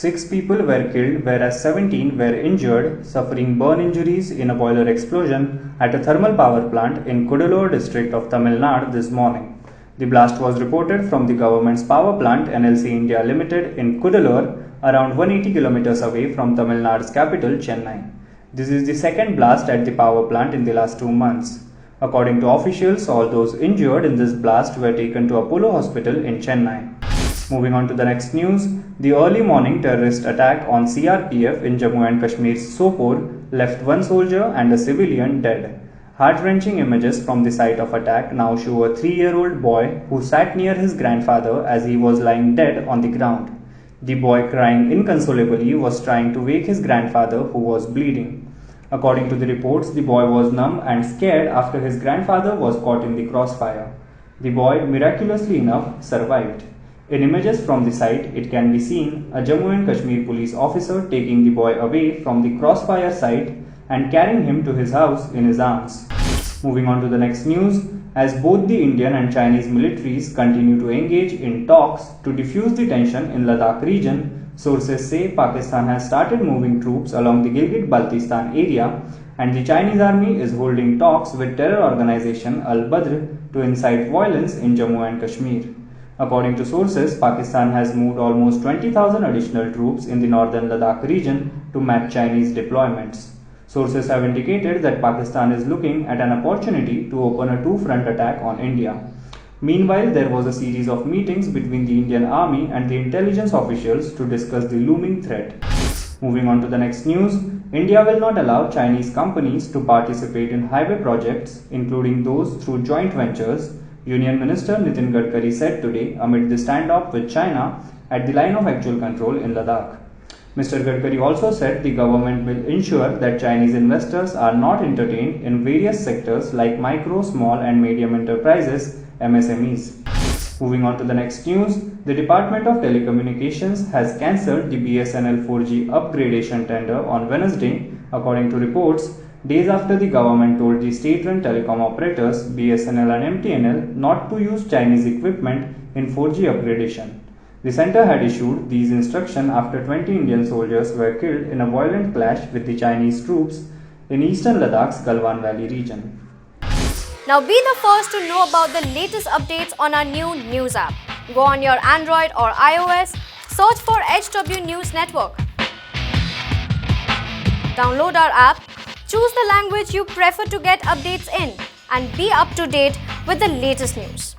6 people were killed, whereas 17 were injured, suffering burn injuries in a boiler explosion at a thermal power plant in Cuddalore district of Tamil Nadu this morning. The blast was reported from the government's power plant NLC India Limited in Cuddalore, around 180 kilometers away from Tamil Nadu's capital Chennai. This is the second blast at the power plant in the last 2 months. According to officials, all those injured in this blast were taken to Apollo Hospital in Chennai. Moving on to the next news, the early morning terrorist attack on CRPF in Jammu and Kashmir's Sopore left one soldier and a civilian dead. Heart-wrenching images from the site of attack now show a 3-year-old boy who sat near his grandfather as he was lying dead on the ground. The boy, crying inconsolably, was trying to wake his grandfather who was bleeding. According to the reports, the boy was numb and scared after his grandfather was caught in the crossfire. The boy, miraculously enough, survived. In images from the site, it can be seen a Jammu and Kashmir police officer taking the boy away from the crossfire site and carrying him to his house in his arms. Moving on to the next news, as both the Indian and Chinese militaries continue to engage in talks to defuse the tension in Ladakh region, sources say Pakistan has started moving troops along the Gilgit-Baltistan area and the Chinese army is holding talks with terror organization Al-Badr to incite violence in Jammu and Kashmir. According to sources, Pakistan has moved almost 20,000 additional troops in the northern Ladakh region to match Chinese deployments. Sources have indicated that Pakistan is looking at an opportunity to open a two-front attack on India. Meanwhile, there was a series of meetings between the Indian Army and the intelligence officials to discuss the looming threat. Moving on to the next news, India will not allow Chinese companies to participate in highway projects, including those through joint ventures, Union Minister Nitin Gadkari said today amid the standoff with China at the line of actual control in Ladakh. Mr. Gadkari also said the government will ensure that Chinese investors are not entertained in various sectors like micro, small and medium enterprises, MSMEs. Moving on to the next news, the Department of Telecommunications has cancelled the BSNL 4G upgradation tender on Wednesday, according to reports, days after the government told the state-run telecom operators BSNL and MTNL not to use Chinese equipment in 4G upgradation. The center had issued these instructions after 20 Indian soldiers were killed in a violent clash with the Chinese troops in eastern Ladakh's Galwan Valley region. Now be the first to know about the latest updates on our new news app. Go on your Android or iOS, search for HW News Network. Download our app, choose the language you prefer to get updates in, and be up to date with the latest news.